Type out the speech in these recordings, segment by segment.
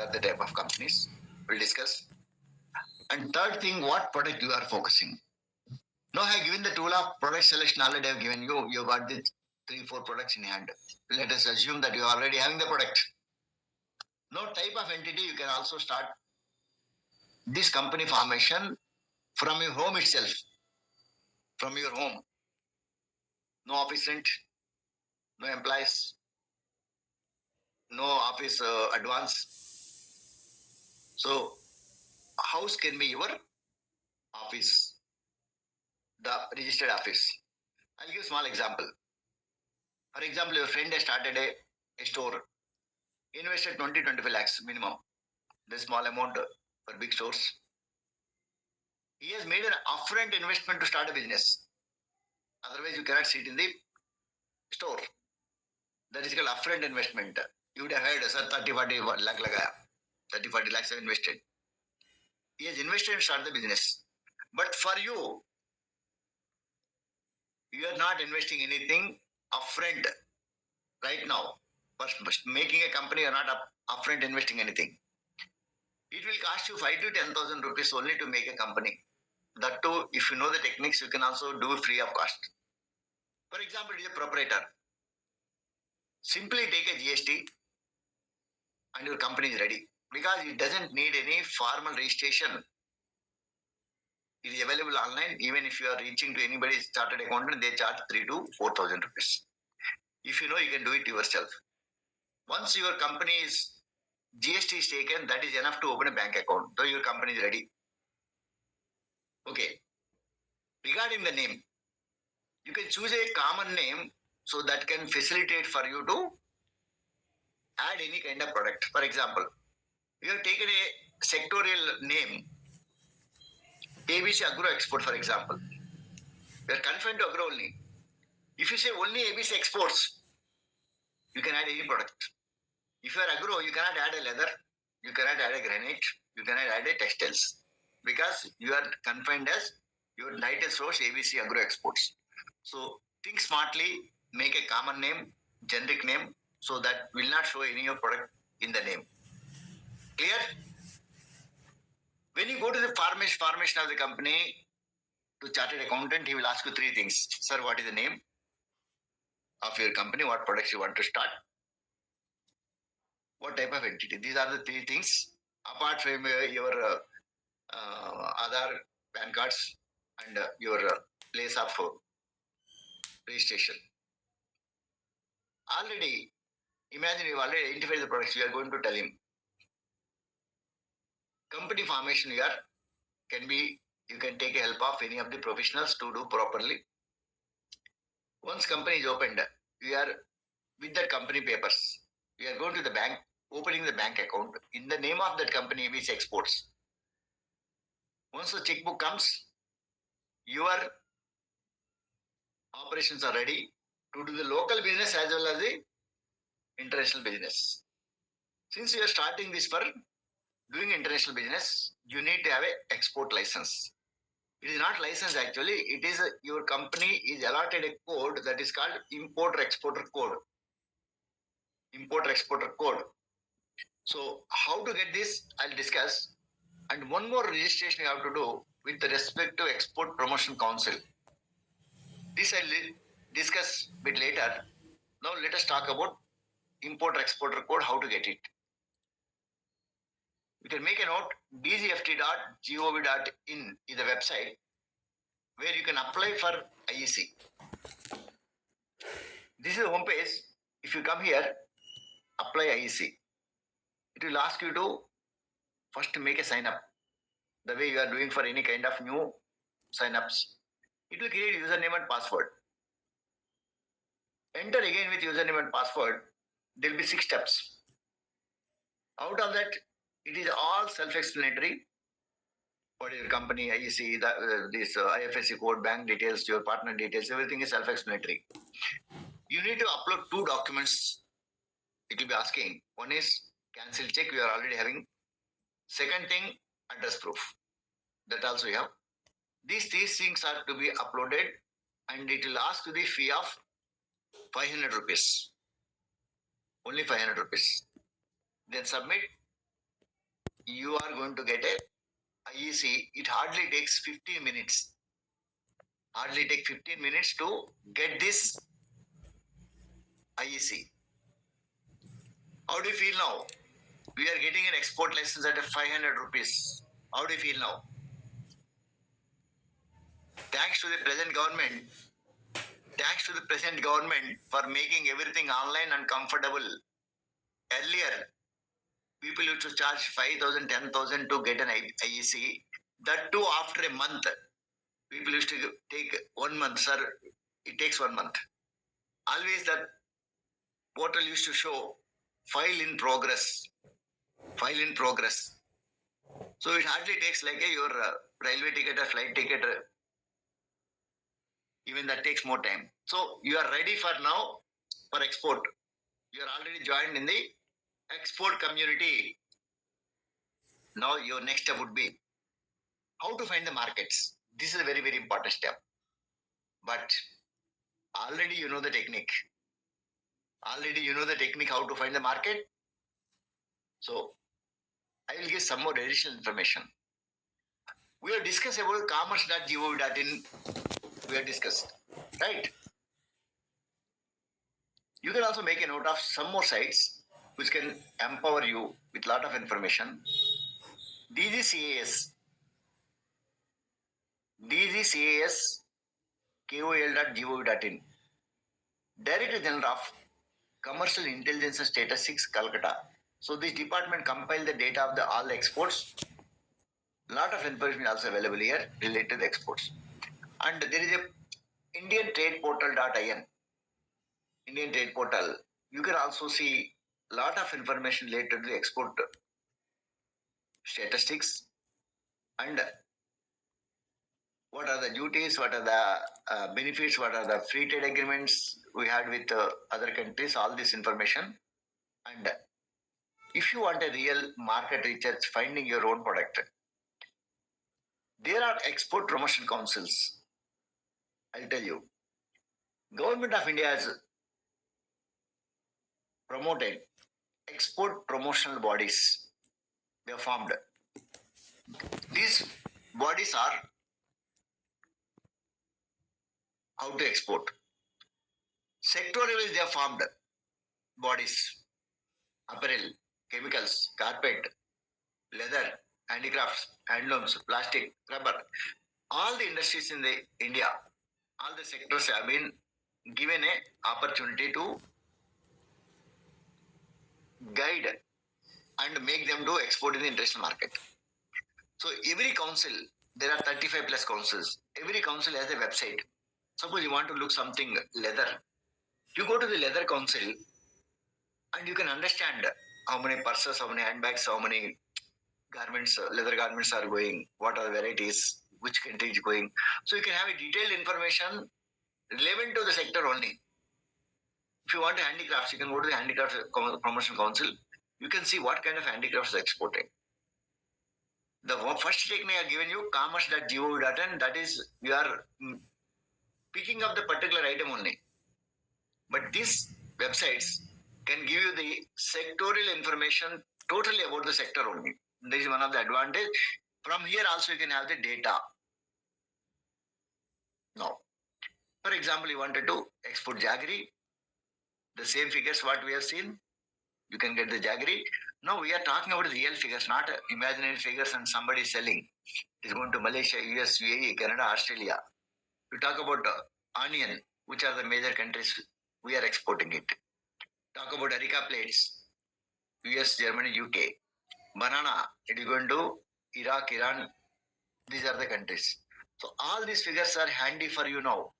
are the type of companies we'll discuss. And third thing, what product you are focusing. Now I have given the tool of product selection already. I have given you. You got the 3-4 products in hand. Let us assume that you are already having the product. Now type of entity you can also start this company formation from your home itself. From your home. No office rent, no employees, no office advance. So house can be your office, the registered office. I'll give a small example. For example, your friend has started a store, invested 20-25 lakhs minimum. The small amount for big stores. He has made an upfront investment to start a business. Otherwise, you cannot sit in the store. That is called upfront investment. You would have heard, sir, 30-40 lakh lagaya. 30-40 lakhs have invested. He has invested and started the business. But for you, you are not investing anything upfront right now. For making a company, you are not upfront investing anything. It will cost you 5 to 10,000 rupees only to make a company. That too, if you know the techniques, you can also do free of cost. For example, it is a proprietor. Simply take a GST and your company is ready. Because it doesn't need any formal registration. It is available online. Even if you are reaching to anybody's chartered accountant, they charge 3 to 4,000 rupees. If you know, you can do it yourself. Once your company is GST is taken, that is enough to open a bank account. So your company is ready. Okay. Regarding the name, you can choose a common name so that can facilitate for you to add any kind of product. For example, you have taken a sectorial name, ABC Agro Export, for example. We are confined to agro only. If you say only ABC Exports, you can add any product. If you are agro, you cannot add a leather, you cannot add a granite, you cannot add a textiles. Because you are confined as your title source ABC Agro Exports. So think smartly, make a common name, generic name, so that will not show any of product in the name. Clear? When you go to the formation of the company to chartered accountant, he will ask you 3 things. Sir, what is the name of your company? What products you want to start? What type of entity? These are the 3 things. Apart from your Aadhaar, PAN cards, and your place of registration. Already, imagine you already identified the products. You are going to tell him. Company formation here can be, you can take help of any of the professionals to do properly. Once company is opened, we are with the company papers. We are going to the bank, opening the bank account in the name of that company, ABC Exports. Once the checkbook comes, your operations are ready to do the local business as well as the international business. Since you are starting this for doing international business, you need to have an export license. It is not license actually, it is your company is allotted a code that is called importer-exporter code. Importer-exporter code. So how to get this, I'll discuss. And one more registration you have to do with respect to Export Promotion Council. This I'll discuss a bit later. Now let us talk about importer-exporter code, how to get it. You can make a note, dgft.gov.in is the website where you can apply for IEC. This is the home page. If you come here, apply IEC. It will ask you to first make a sign up. The way you are doing for any kind of new sign ups. It will create username and password. Enter again with username and password. There will be 6 steps. Out of that, it is all self-explanatory. What is your company, IEC, this IFSC code, bank details, your partner details, everything is self-explanatory. You need to upload 2 documents. It will be asking. One is cancel check, we are already having. Second thing, address proof. That also you have. These 3 things are to be uploaded and it will ask the fee of 500 rupees. Only 500 rupees. Then submit. you are going to get a IEC. It hardly takes 15 minutes. Hardly take 15 minutes to get this IEC. How do you feel now? We are getting an export license at 500 rupees. How do you feel now? Thanks to the present government, for making everything online and comfortable. Earlier, people used to charge 5,000, 10,000 to get an IEC. That too after a month. People used to take 1 month, sir. It takes 1 month. Always that portal used to show file in progress. File in progress. So it hardly takes like your railway ticket or flight ticket. Even that takes more time. So you are ready for now for export. You are already joined in the export community. Now your next step would be how to find the markets. This is a very, very important step. But already you know the technique. Already you know the technique how to find the market. So I will give some more additional information. We have discussed about commerce.gov.in. We have discussed, right? You can also make a note of some more sites which can empower you with lot of information. DGCAS, kol.gov.in, Director General of Commercial Intelligence and Statistics, Calcutta. So this department compiled the data of all the exports. Lot of information also available here related to the exports. And there is a Indian Trade Portal.in. Indian Trade Portal. You can also see lot of information related to the export statistics and what are the duties, what are the benefits, what are the free trade agreements we had with other countries, all this information. And if you want a real market research, finding your own product, there are export promotion councils. I'll tell you. Government of India has promoted export promotional bodies. They are formed. These bodies are how to export. Sectorially, they are formed bodies. Apparel, chemicals, carpet, leather, handicrafts, handlooms, plastic, rubber. All the industries in the India, all the sectors have been given a opportunity to guide and make them to export in the international market. So every council, there are 35 plus councils. Every council has a website. Suppose you want to look something leather. You go to the leather council and you can understand how many purses, how many handbags, how many garments, leather garments are going, what are the varieties, which country is going. So you can have a detailed information relevant to the sector only. If you want handicrafts, you can go to the Handicrafts Promotion Council. You can see what kind of handicrafts are exporting. The first technique I have given you, commerce.gov.in, that is, you are picking up the particular item only. But these websites can give you the sectorial information totally about the sector only. This is one of the advantage. From here also you can have the data. Now, for example, you wanted to export jaggery. The same figures what we have seen, you can get the jaggery. Now we are talking about real figures, not imaginary figures and somebody selling. It is going to Malaysia, US, UAE, Canada, Australia. We talk about onion, which are the major countries we are exporting it. Talk about areca plates, US, Germany, UK. Banana, it is going to Iraq, Iran. These are the countries. So all these figures are handy for you now.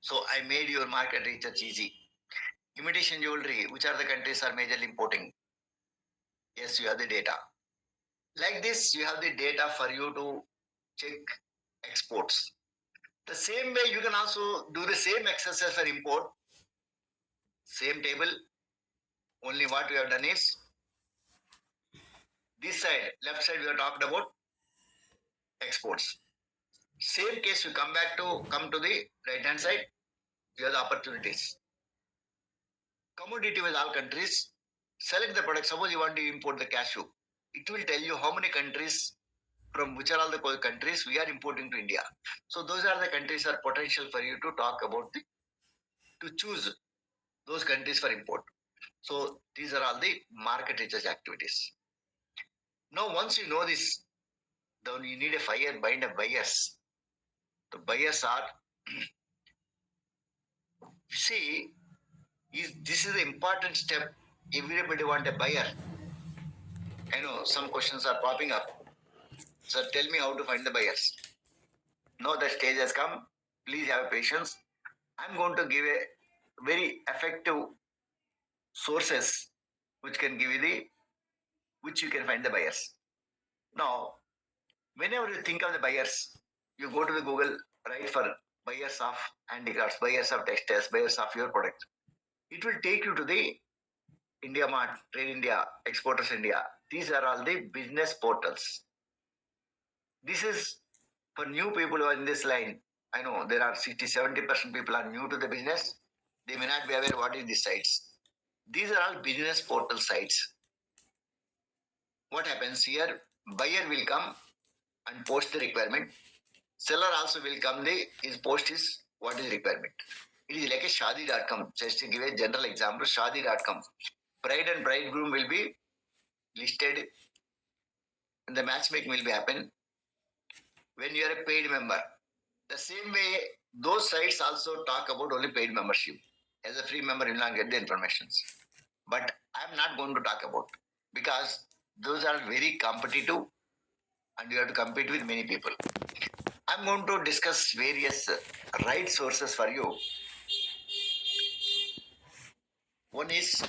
So I made your market research easy. Imitation jewelry, which are the countries are majorly importing? Yes, you have the data. Like this, you have the data for you to check exports. The same way you can also do the same exercise for import. Same table. Only what we have done is this side, left side, we have talked about exports. Same case, you come to the right hand side, you have the opportunities. Commodity with all countries. Select the product. Suppose you want to import the cashew. it will tell you how many countries, from which are all the countries we are importing to India. So those are the countries are potential for you to talk about to choose those countries for import. So these are all the market research activities. Now once you know this, then you need a find a buyers. The buyers are see this is the important step. Everybody want a buyer. I know some questions are popping up. So tell me how to find the buyers. Now the stage has come. Please have patience. I'm going to give a very effective sources which can give you which you can find the buyers. Now, whenever you think of the buyers, you go to the Google, write for buyers of handicrafts, buyers of textiles, buyers of your product. It will take you to the India Mart, Trade India, Exporters India. These are all the business portals. This is for new people who are in this line. I know there are 60-70% people are new to the business. They may not be aware what is these sites. These are all business portal sites. What happens here? Buyer will come and post the requirement. Seller also will come, his post is what is requirement. It is like a shadi.com. Just to give a general example, shadi.com. Bride and bridegroom will be listed and the matchmaking will be happen when you are a paid member. The same way, those sites also talk about only paid membership. As a free member, you will not get the information. But I am not going to talk about because those are very competitive and you have to compete with many people. I'm going to discuss various right sources for you. One is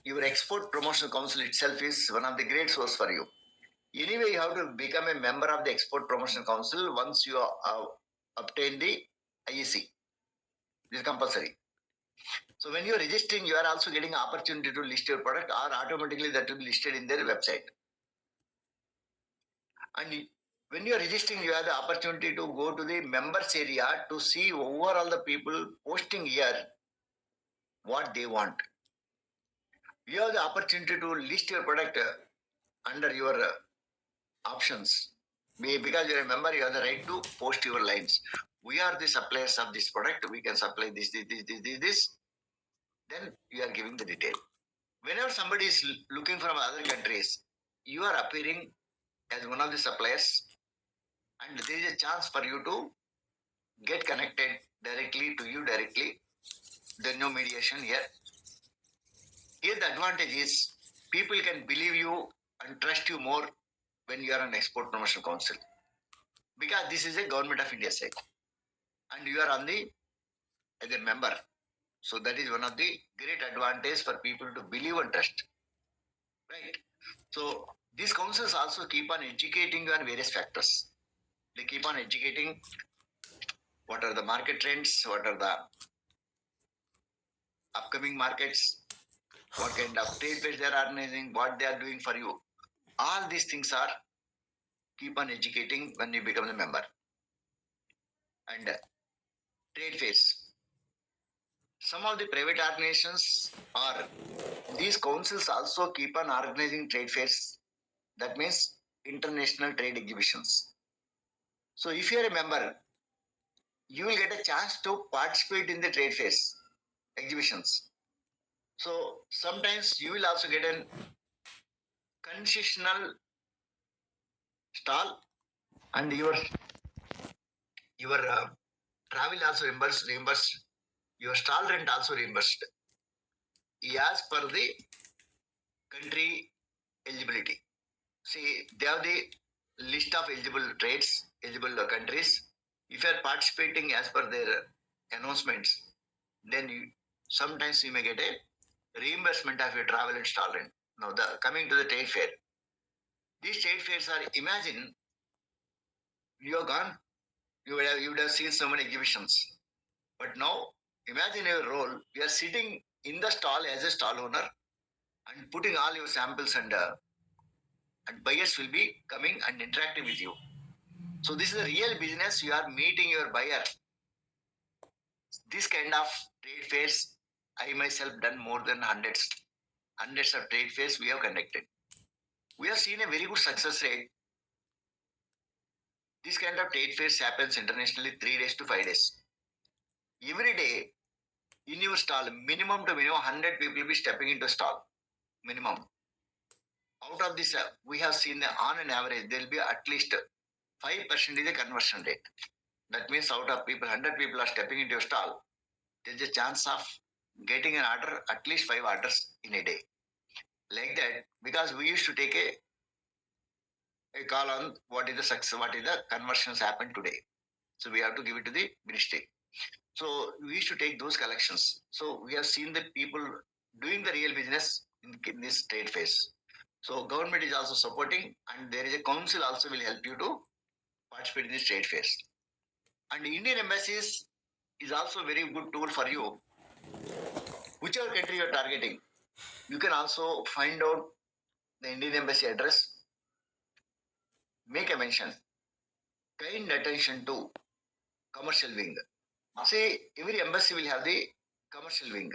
your Export Promotional Council itself is one of the great source for you. Anyway, you have to become a member of the Export Promotional Council once you obtain the IEC. This is compulsory. So when you are registering, you are also getting opportunity to list your product or automatically that will be listed in their website. And when you are registering, you have the opportunity to go to the members area to see overall the people posting here what they want. You have the opportunity to list your product under your options. Because you're a member, you have the right to post your lines. We are the suppliers of this product. We can supply this. Then you are giving the detail. Whenever somebody is looking from other countries, you are appearing as one of the suppliers, and there is a chance for you to get connected directly to you directly. There's no mediation here. Here the advantage is people can believe you and trust you more when you are an Export Promotion Council. Because this is a Government of India site. And you are on the as a member. So that is one of the great advantage for people to believe and trust. Right. So these councils also keep on educating you on various factors. They keep on educating what are the market trends, what are the upcoming markets, what kind of trade fairs they are organizing, what they are doing for you. All these things are keep on educating when you become a member. And trade fairs. Some of the private organizations or these councils also keep on organizing trade fairs. That means international trade exhibitions. So if you are a member, you will get a chance to participate in the trade fairs, exhibitions. So sometimes you will also get a concessional stall and your travel also reimbursed, your stall rent also reimbursed as per the country eligibility. See, they have the list of eligible trades, eligible countries. If you are participating as per their announcements, then sometimes you may get a reimbursement of your travel and stall rent. Now, coming to the trade fair, these trade fairs are, imagine you are gone, you would have seen so many exhibitions. But now, imagine your role, you are sitting in the stall as a stall owner and putting all your samples and buyers will be coming and interacting with you. So this is a real business. You are meeting your buyer. This kind of trade fairs, I myself done more than hundreds of trade fairs we have conducted. We have seen a very good success rate. This kind of trade fairs happens internationally 3 days to 5 days. Every day in your stall, minimum to minimum 100 people will be stepping into stall. Minimum. Out of this, we have seen that on an average, there will be at least 5% is the conversion rate. That means out of people, 100 people are stepping into your stall, there is a chance of getting an order, at least 5 orders in a day. Like that, because we used to take a call on what is the success, what is the conversions happen today. So we have to give it to the ministry. So we used to take those collections. So we have seen the people doing the real business in this trade phase. So government is also supporting, and there is a council also will help you to participate in this trade phase. And Indian embassies is also a very good tool for you. Whichever country you are targeting, you can also find out the Indian embassy address, make a mention, kind attention to commercial wing. See, every embassy will have the commercial wing.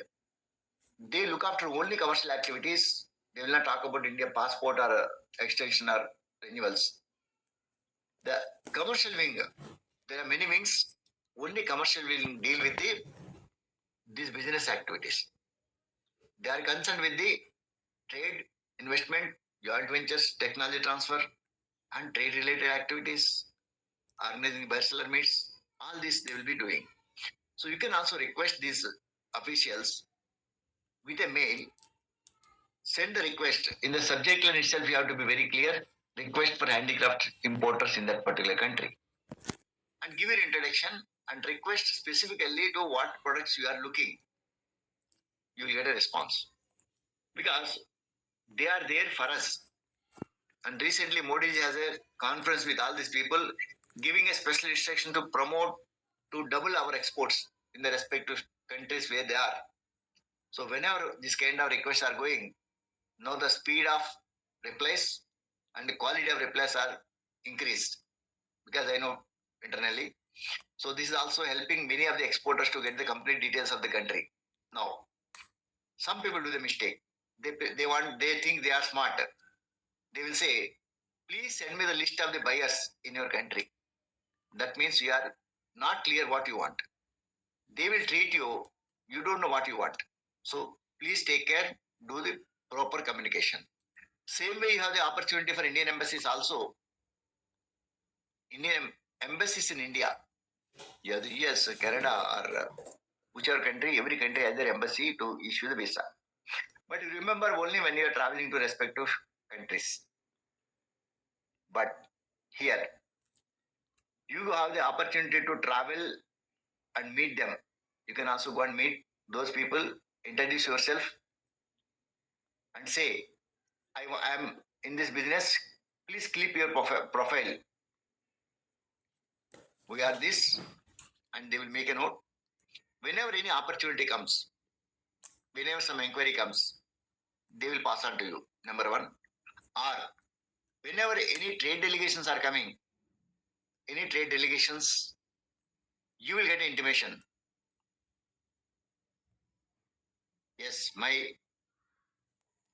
They look after only commercial activities. They will not talk about India passport or extension or renewals. The commercial wing, there are many wings. Only commercial will deal with these business activities. They are concerned with the trade, investment, joint ventures, technology transfer, and trade related activities, organizing bilateral meets. All this they will be doing. So you can also request these officials with a mail. Send the request. In the subject line itself, you have to be very clear. Request for handicraft importers in that particular country. And give your introduction and request specifically to what products you are looking. You will get a response. Because they are there for us. And recently Modi ji has a conference with all these people, giving a special instruction to promote, to double our exports in the respective countries where they are. So whenever this kind of requests are going, now the speed of replies and the quality of replies are increased, because I know internally. So this is also helping many of the exporters to get the complete details of the country. Now, some people do the mistake. They think they are smart. They will say, please send me the list of the buyers in your country. That means you are not clear what you want. They will treat you, you don't know what you want. So please take care, do the proper communication. Same way you have the opportunity for Indian embassies also. Indian embassies in India, yeah, the US, Canada, or whichever country, every country has their embassy to issue the visa. But you remember only when you are traveling to respective countries. But here, you have the opportunity to travel and meet them. You can also go and meet those people, introduce yourself, and say, I am in this business. Please clip your profile. We are this, and they will make a note. Whenever any opportunity comes, whenever some inquiry comes, they will pass on to you. Number one. Or whenever any trade delegations are coming, any trade delegations, you will get an intimation. Yes, my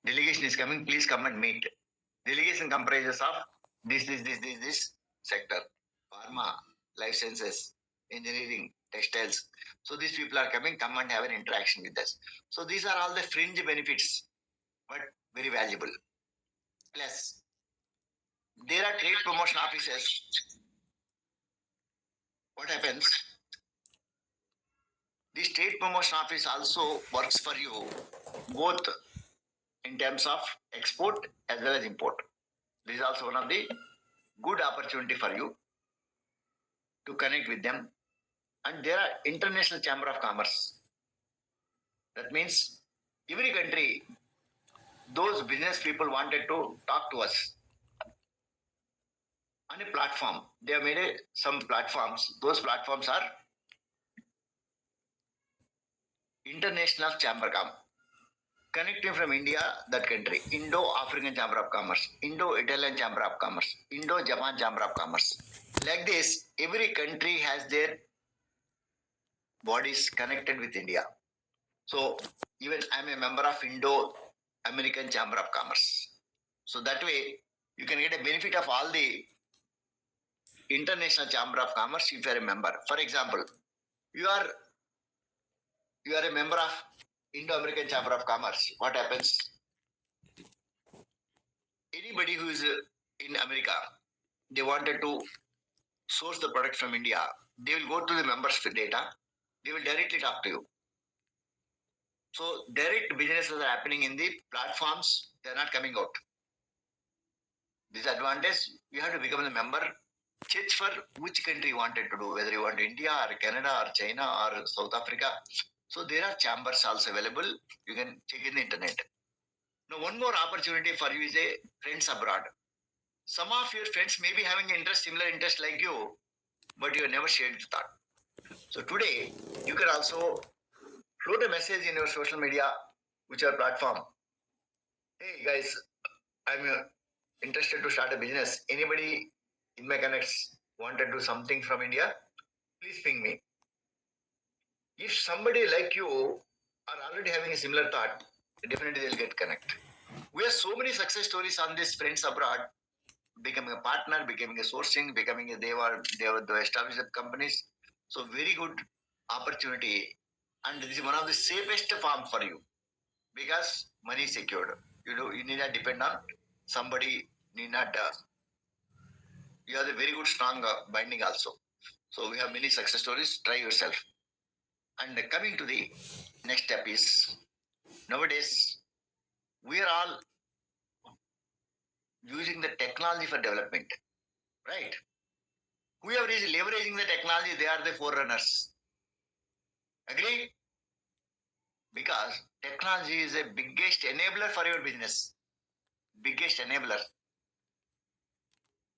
delegation is coming. Please come and meet. Delegation comprises of this sector: pharma, life sciences, engineering, textiles. So these people are coming, come and have an interaction with us. So these are all the fringe benefits, but very valuable. Plus, there are trade promotion offices. What happens? This trade promotion office also works for you both in terms of export as well as import. This is also one of the good opportunity for you to connect with them. And there are international chamber of commerce. That means every country, those business people wanted to talk to us on a platform. They have made some platforms. Those platforms are international chamber connecting from India, that country, Indo-African Chamber of Commerce, Indo-Italian Chamber of Commerce, Indo-Japan Chamber of Commerce. Like this, every country has their bodies connected with India. So even I'm a member of Indo-American Chamber of Commerce. So that way you can get a benefit of all the International Chamber of Commerce if you are a member. For example, you are a member of Indo-American Chamber of Commerce. What happens? Anybody who is in America, they wanted to source the product from India, they will go to the members' data, they will directly talk to you. So direct businesses are happening in the platforms, they are not coming out. Disadvantage, you have to become a member. Check for which country you wanted to do, whether you want India or Canada or China or South Africa. So there are chambers also available. You can check in the internet. Now one more opportunity for you is a friends abroad. Some of your friends may be having similar interest like you, but you have never shared the thought. So today you can also float a message in your social media, whichever platform. Hey guys, I'm interested to start a business. Anybody in my connects want to do something from India? Please ping me. If somebody like you are already having a similar thought, definitely they'll get connect. We have so many success stories on this friends abroad, becoming a partner, becoming a sourcing, becoming a they established companies. So very good opportunity, and this is one of the safest form for you because money is secured. You need not depend on somebody. Need not. You have a very good strong binding also. So we have many success stories. Try yourself. And coming to the next step is nowadays we are all using the technology for development, right? Whoever is leveraging the technology, they are the forerunners. Agree? Because technology is the biggest enabler for your business. Biggest enabler.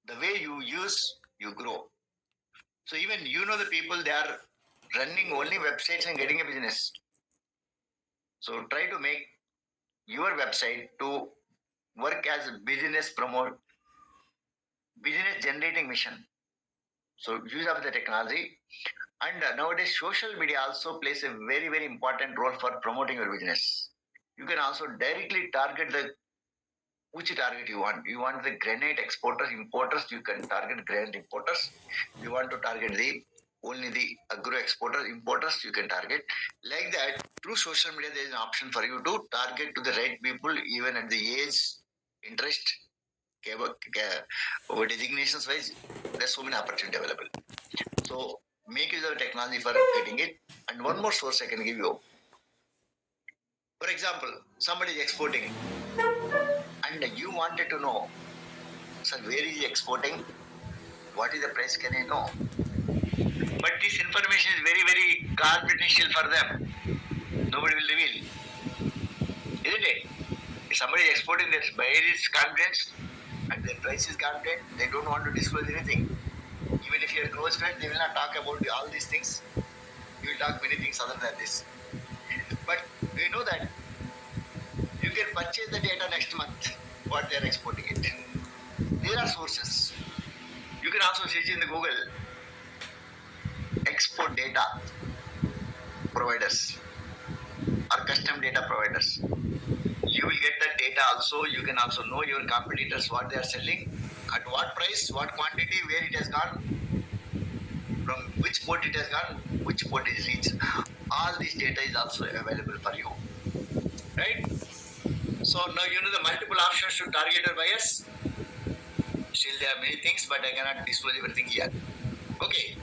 The way you use, you grow. So even the people, they are running only websites and getting a business. So try to make your website to work as a business generating mission. So use of the technology. And nowadays social media also plays a very, very important role for promoting your business. You can also directly target which target you want. You want the granite exporters, importers, you can target granite importers. You want to target only the agro exporters, importers, you can target. Like that, through social media, there is an option for you to target to the right people, even at the age, interest, designations wise, there's so many opportunities available. So make use of technology for getting it. And one more source I can give you. For example, somebody is exporting and you wanted to know, sir, where is he exporting? What is the price? Can I know? But this information is very, very confidential for them. Nobody will reveal. Isn't it? If somebody is exporting, their buyer is confident and their price is confident, they don't want to disclose anything. Even if you are close friends, they will not talk about all these things. You will talk many things other than this. But we know that you can purchase the data next month, what they are exporting it. There are sources. You can also search in the Google export data providers or custom data providers. You will get that data also. You can also know your competitors, what they are selling, at what price, what quantity, where it has gone, from which port it has gone, which port it is reached. All this data is also available for you. Right? So now the multiple options to target your buyers. Still there are many things, but I cannot disclose everything here. Okay.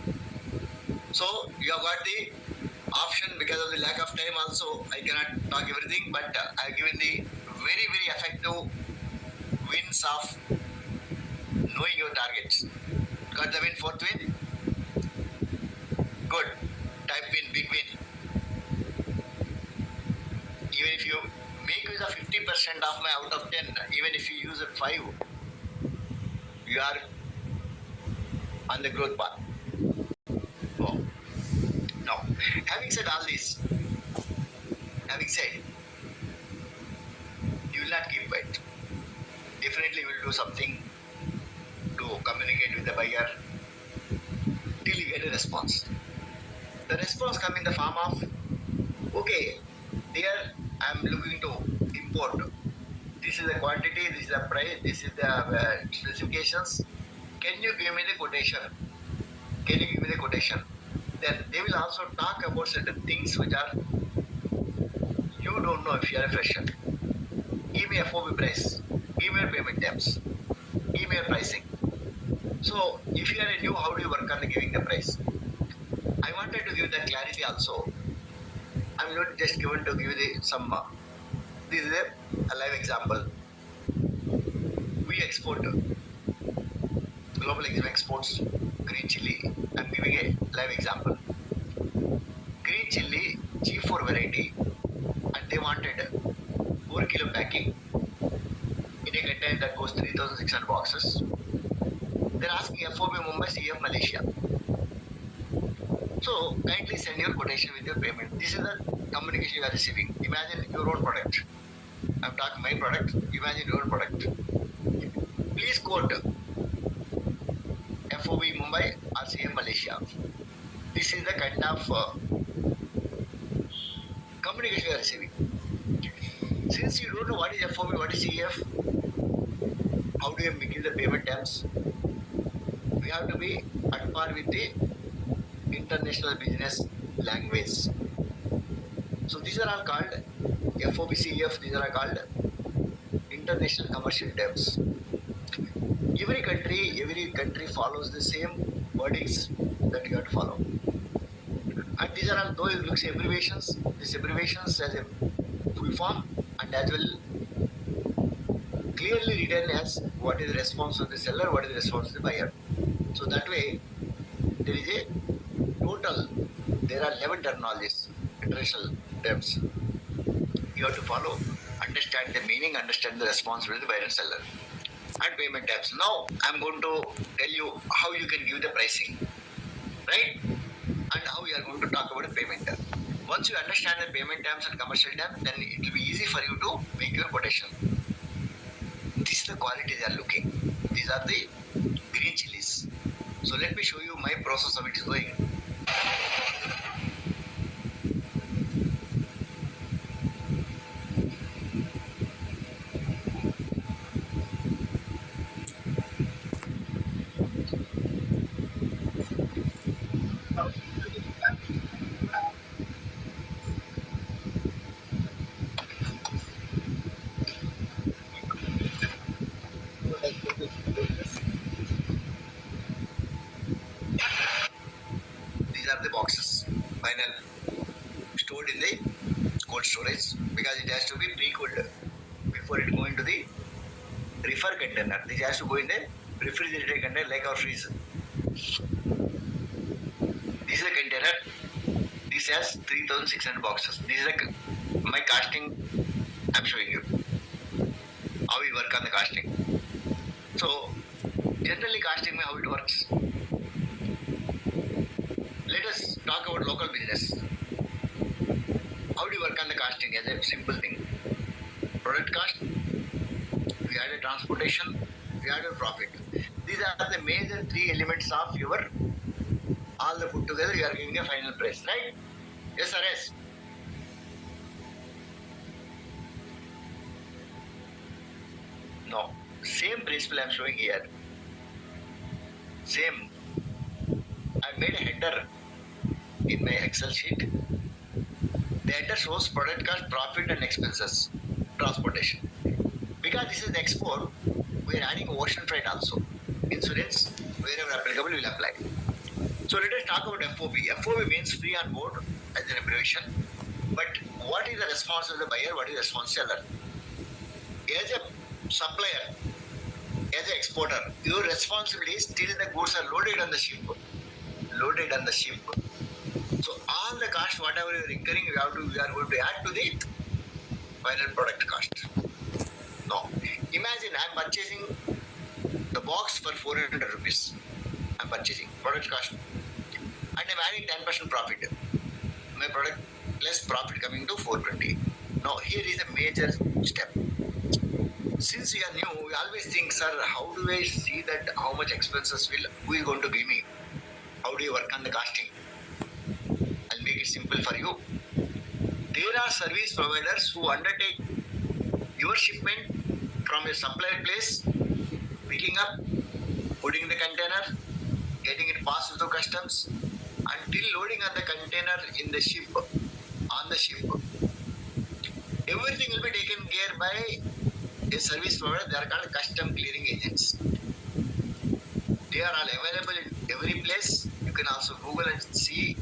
So you have got the option. Because of the lack of time also, I cannot talk everything, but I have given the very, very effective wins of knowing your targets. Got the win, fourth win? Good. Type win, big win. Even if you make use of 50% of my out of 10, even if you use a 5, you are on the growth path. Oh. Now, having said all this, you will not keep quiet. Definitely you will do something to communicate with the buyer till you get a response. The response comes in the form of, okay, there I am looking to import this is the quantity, this is the price, this is the specifications. Can you give me the quotation? Can you give me the quotation? Then they will also talk about certain things which are you don't know if you are a fresher. Give me FOB price, give me your payment terms, give me your pricing. So if you are a new, how do you work on the giving the price? I wanted to give that clarity also. I'm not just given to give you some. This is a live example. We export global exports green chili. I'm giving a live example. Green chili G4 variety, and they wanted 4 kilo packing in a container that goes 3,600 boxes. They're asking FOB Mumbai, CF Malaysia. So kindly send your quotation with your payment. This is the communication you are receiving. Imagine your own product. I'm talking my product. Imagine your product. Please quote FOB Mumbai or CF Malaysia. This is the kind of communication you are receiving. Since you don't know what is FOB, what is CF, how do you make the payment terms? We have to be at par with the international business language. So these are all called FOB, CF. These are all called international commercial terms. Every country follows the same wordings that you have to follow. And these are all, though it looks abbreviations, these abbreviations as a full form and as well clearly written as what is the response of the seller, what is the response of the buyer. So that way, there is a total, there are 11 terminologies, international terms. You have to follow, understand the meaning, understand the responsibility of the buyer and seller. And payment terms. Now, I'm going to tell you how you can give the pricing, right? And how we are going to talk about the payment term. Once you understand the payment terms and commercial terms, then it will be easy for you to make your quotation. This is the quality they are looking. These are the green chilies. So let me show you my process of it is going. These are the boxes, final stored in the cold storage because it has to be pre-cooled before it go into the reefer container. This has to go in the refrigerated container like our freezer. This is a container. This has 3,600 boxes. This is my casting. I'm showing you how we work on the casting. So generally casting how it works. Let us talk about local business. How do you work on the casting as a simple thing? Product cost, we add a transportation, we add a profit. These are the major 3 elements of your all the put together you are giving a final price, right? Yes or yes? No. Same principle I am showing here. Same. I made a header in my Excel sheet. The header shows product cost, profit and expenses, transportation. Because this is the export, we are adding ocean freight also. Insurance, wherever applicable, will apply. So let us talk about FOB. FOB means free on board as an abbreviation. But what is the response of the buyer? What is the response seller? As a supplier, as an exporter, your responsibility is till the goods are loaded on the ship. Loaded on the ship. So all the cost, whatever you are incurring, we are going to add to the final product cost. No. Imagine I am purchasing the box for 400 rupees. I am purchasing product cost. And I am adding 10% profit. My product less profit coming to 420. Now here is a major step. Since we are new, we always think, sir, how do I see that how much expenses who is going to give me? How do you work on the costing? I'll make it simple for you. There are service providers who undertake your shipment from a supplier place, picking up, putting the container, getting it passed through customs, until loading on the container in the ship, on the ship. Everything will be taken care by a service provider. They are called custom clearing agents. They are all available in every place. You can also Google and see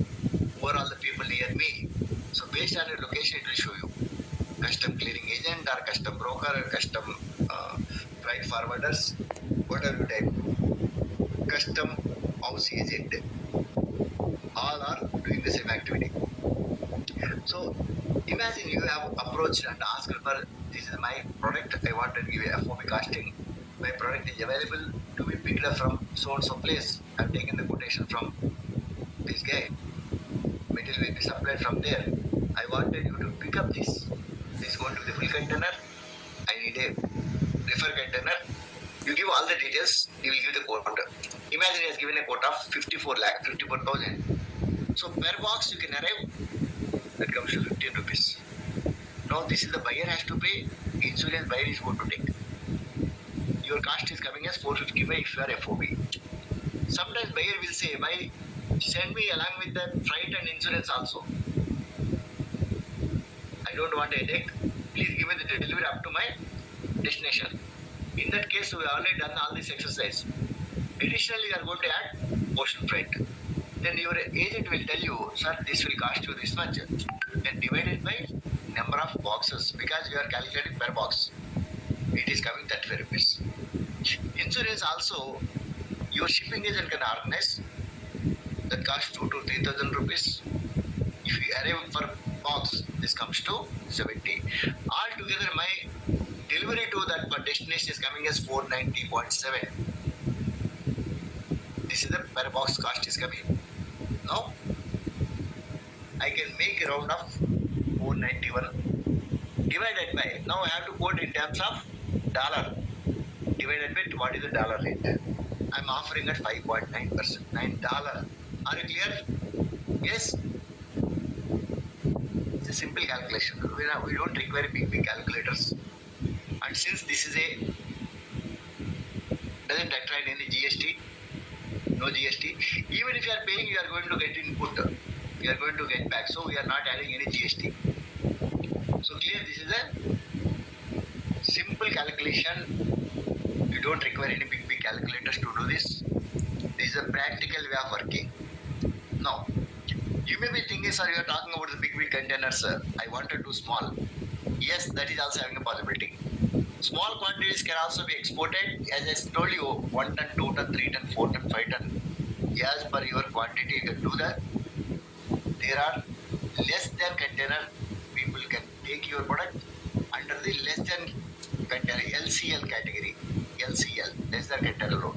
who are all the people near me. So based on your location, it will show you. Custom clearing agent or custom broker or custom freight forwarders, whatever you type. Custom house agent. All are doing the same activity. So imagine you have approached and asked for, this is my product, I want to give a FOB costing. My product is available to be picked up from so and so place. I've taken the quotation from this guy. Material will be supplied from there. I wanted you to pick up this. This is going to be the full container. I need a refer container. You give all the details, you will give the quote. Imagine he has given a quote of 54,000. So per box you can arrive, that comes to 15 rupees. Now this is the buyer has to pay, insurance buyer is going to take. Your cost is coming as 455 if you are FOB. Sometimes buyer will say, buy, send me along with the freight and insurance also. I don't want a headache. Please give me the delivery up to my destination. In that case, we have already done all this exercise. Additionally, you are going to add ocean freight. Then your agent will tell you, sir, this will cost you this much. Then divided by number of boxes, because you are calculating per box. It is coming 35 rupees. Insurance also, your shipping agent can organize. That costs 2,000 to 3,000 rupees. If you arrive for box, this comes to 70. Altogether, my delivery to that destination is coming as 490.7. This is the per box cost is coming. Now, I can make a round of 491 divided by, now I have to quote in terms of dollar, divided by what is the dollar rate. I am offering at 5.9%, $9. Are you clear? Yes? It's a simple calculation. We don't require big calculators. And since this is doesn't attract any GST, no GST. Even if you are paying, you are going to get input. You are going to get back. So we are not adding any GST. So clear, this is a simple calculation. You don't require any big calculators to do this. This is a practical way of working. Now, you may be thinking, sir, you are talking about the big containers. I want to do small. Yes, that is also having a possibility. Small quantities can also be exported. As I told you, 1 ton, 2 ton, 3 ton, 4 ton, 5 ton. As per your quantity, you can do that. There are less than container. People can take your product under the less than container, LCL category. LCL, less than container load.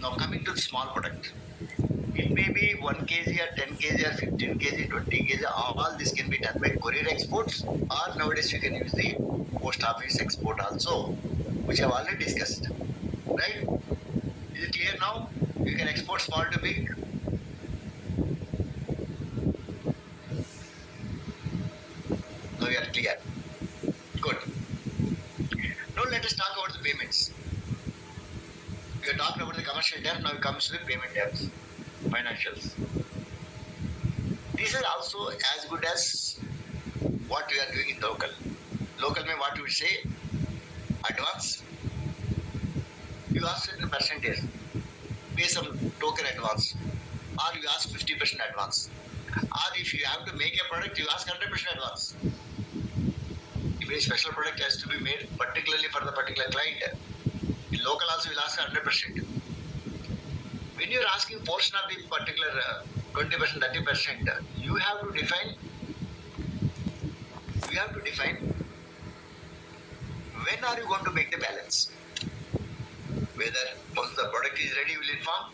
Now coming to the small product. It may be 1 kg or 10 kg or 15 kg, 20 kg, all this can be done by courier exports, or nowadays you can use the post office export also, which I have already discussed. Right? Is it clear now? You can export small to big. Now you are clear. Good. Now let us talk about the payments. We are talking about the commercial term, now it comes to the payment terms. Financials. This is also as good as what we are doing in local. Local means what you say, advance. You ask certain percentage, pay some token advance, or you ask 50% advance. Or if you have to make a product, you ask 100% advance. If a special product has to be made particularly for the particular client, in local also you will ask 100%. When you are asking portion of the particular 20%, 30%, you have to define when are you going to make the balance. Whether once the product is ready, you will inform,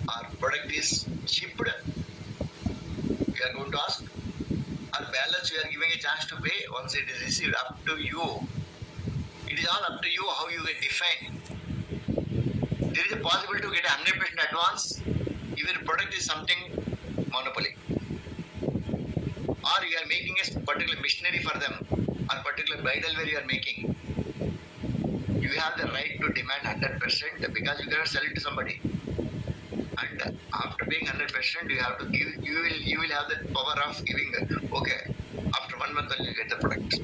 or product is shipped, you are going to ask, or balance you are giving a chance to pay once it is received. Up to you. It is all up to you how you will define. There is a possibility to get 100% advance if your product is something monopoly. or you are making a particular machinery for them, or particular bridal where you are making, you have the right to demand 100% because you cannot sell it to somebody. And after paying 100%, you have to give. You will have the power of giving. Okay, after 1 month only you get the product.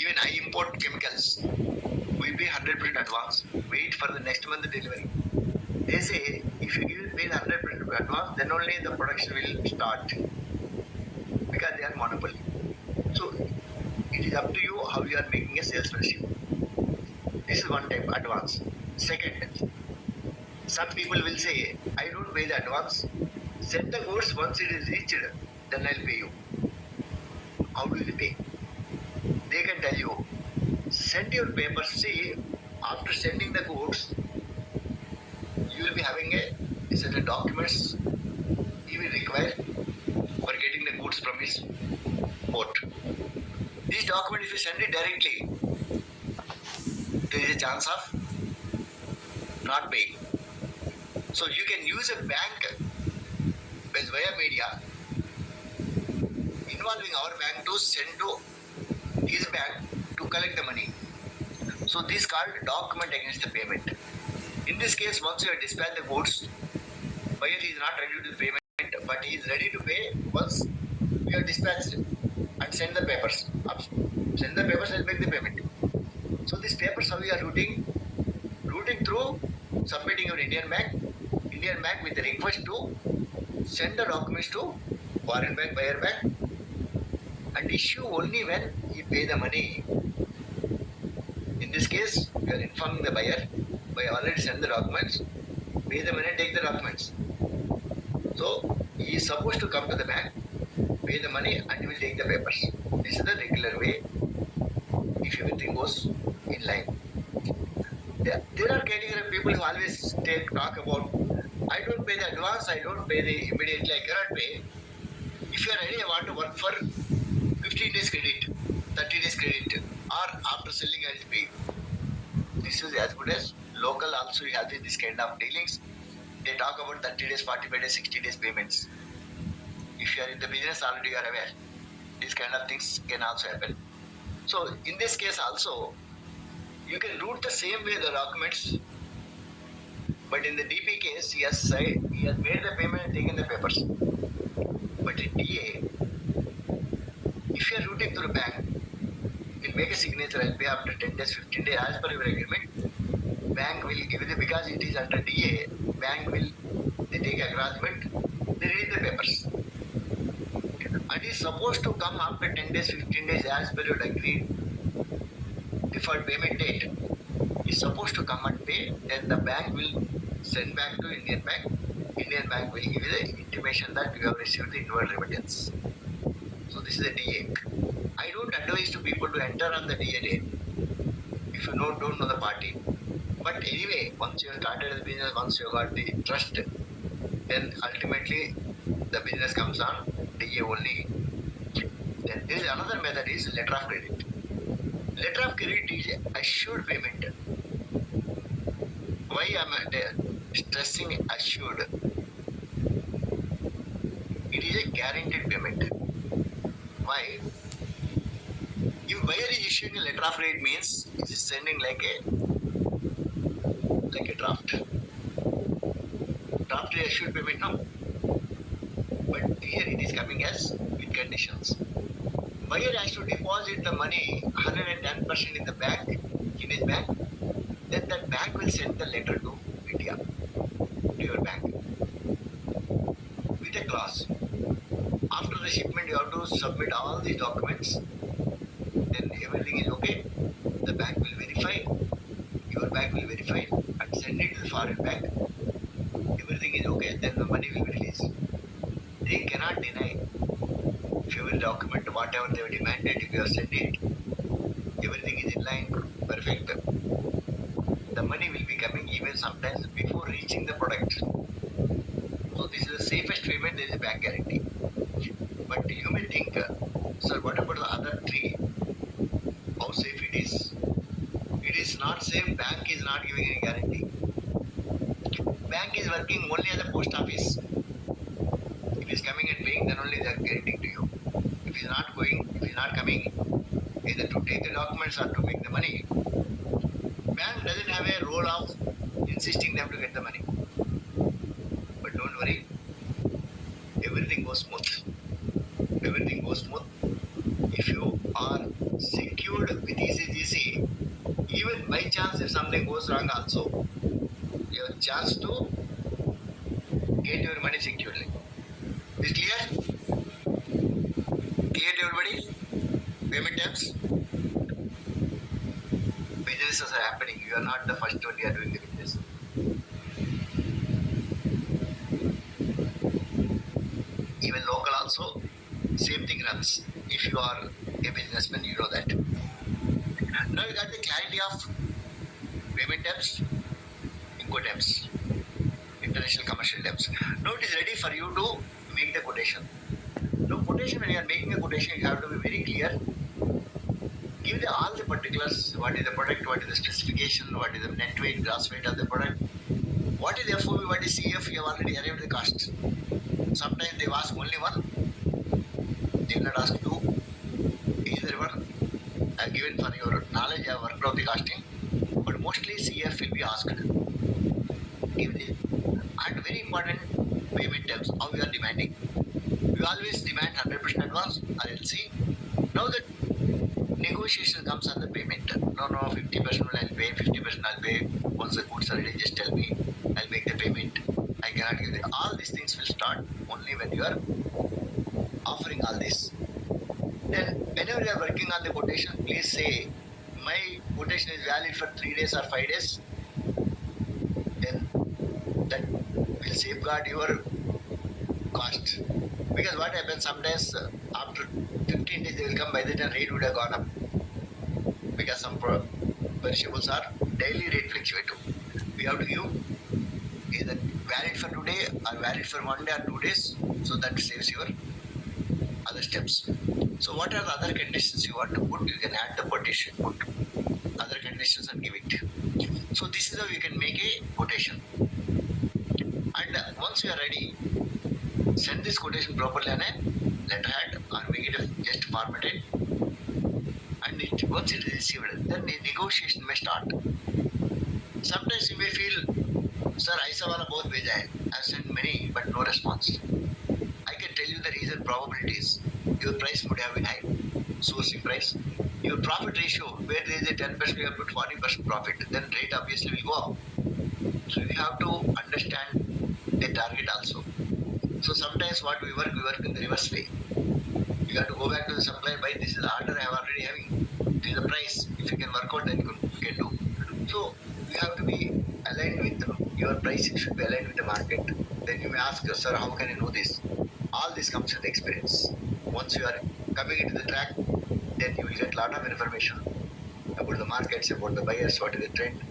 Even I import chemicals. We pay 100% advance. Wait for the next month delivery. They say if you pay the 100% advance, then only the production will start because they are monopoly. So it is up to you how you are making a salesmanship. This is one type advance. Second, some people will say, I don't pay the advance. Send the goods once it is reached, then I'll pay you. How do you pay? They can tell you, send your papers. See, after sending the goods, you will be having a set of documents he will require for getting the goods from his port. These documents, if you send it directly, there is a chance of not paying. So you can use a bank via media, involving our bank to send to his bank to collect the money. So this is called document against the payment. In this case, once you have dispatched the goods, buyer is not ready to do the payment, but he is ready to pay once we have dispatched and send the papers. Send the papers and make the payment. So these papers how we are routing through submitting your Indian bank with the request to send the documents to foreign bank, buyer bank, and issue only when he pay the money. In this case, we are informing the buyer, already send the documents, pay the money, take the documents. So he is supposed to come to the bank, pay the money, and he will take the papers. This is the regular way if everything goes in line. There are category of people who always talk about, I don't pay the advance, I don't pay the immediately, I cannot pay. If you are ready, I want to work for 15 days credit, 30 days credit, or after selling I will pay. This is as good as local also you have this kind of dealings. They talk about 30 days, 45 days, 60 days payments. If you are in the business already you are aware. These kind of things can also happen. So in this case also, you can route the same way the documents, but in the DP case, he has made the payment and taken the papers. But in DA, if you are routing through the bank, you'll make a signature and pay after 10 days, 15 days as per your agreement. Bank will give you because it is under DA, bank will they take acknowledgement, they read the papers. And is supposed to come after 10 days, 15 days as per your agreed deferred payment date. Is supposed to come and pay, then the bank will send back to Indian bank. Indian bank will give you the intimation that you have received the inward remittance. So this is a DA. I don't advise to people to enter on the DA date if you don't know the party. But anyway, once you have started the business, once you got the trust, then ultimately the business comes on DA only. Then there is another method is letter of credit. Letter of credit is assured payment. Why am I stressing assured? It is a guaranteed payment. Why? If buyer is issuing a letter of credit means it is sending like a draft. Draft is assured payment now. But here it is coming as with conditions. Buyer has to deposit the money 110% in the bank, in his bank, then that bank will send the letter to India, to your bank, with a clause. After the shipment, you have to submit all these documents, then everything is okay, the bank will verify, your bank will verify and send it to the foreign bank. Everything is okay, then the money will be released. They cannot deny if every document, whatever they have demanded, if you have sent it, everything is in line, perfect. The money will be coming even sometimes before reaching the product. So this is the safest payment, there is a bank guarantee. But you may think, sir, what about the other three? How safe it is? It is not safe, bank is not giving any guarantee. Bank is working only as a post office. If it is coming and paying, then only they are guaranteeing to you. If he's not going, if he's not coming, either to take the documents or to make the money, bank doesn't have a role of insisting them to get the money. But don't worry, everything goes smooth. Everything goes smooth. If you are secured with ECGC, even by chance if something goes wrong also, you have a chance to get your money securely. Is it clear? Clear to everybody? Payment terms? Businesses are happening. You are not the first one you are doing the business. Even local also, same thing runs. If you are a businessman, you know that. Now you got the clarity of payment terms, Incoterms, international commercial terms. Now it is ready for you to make the quotation. Now quotation, when you are making a quotation, you have to be very clear. Give all the particulars, what is the product, what is the specification, what is the net weight, gross weight of the product, what is FOB, what is CF, you have already arrived the cost. Sometimes they ask only one, they will not ask two, either one. I have given for your knowledge, I have worked out the costing, but mostly CF will be asked. Give the, and very important payment terms, how you are demanding. You always demand 100% advance or LC. Now that negotiation comes on the payment. No, 50% will I'll pay, 50% I'll pay. Once the goods are ready, just tell me. I'll make the payment. I cannot give it. All these things will start only when you are offering all this. Then, whenever you are working on the quotation, please say, my quotation is valid for 3 days or 5 days. Then, that will safeguard your cost. Because what happens sometimes after 15 days they will come, by the time rate would have gone up. Because some perishables are daily rate fluctuate. We have to give either valid for today or valid for 1 day or 2 days, so that saves your other steps. So what are the other conditions you want to put? You can add the quotation, put other conditions and give it. So this is how you can make a quotation. And once you are ready, send this quotation properly on a letterhead or make it just formatted. And once it is received, then the negotiation may start. Sometimes you may feel, sir, aisa wala bahut bheja hai. I have sent many, but no response. I can tell you the reason, probabilities. Your price would have been high, sourcing price. Your profit ratio, where there is a 10%, you have put 40% profit, then rate obviously will go up. So you have to understand the target also. So sometimes what we work in the reverse way. You have to go back to the supplier, buy this is the order I am already having. This is the price. If you can work out, then you can do. So you have to be aligned with your pricing should be aligned with the market. Then you may ask, sir, how can I know this? All this comes with experience. Once you are coming into the track, then you will get a lot of information about the markets, about the buyers, what is the trend,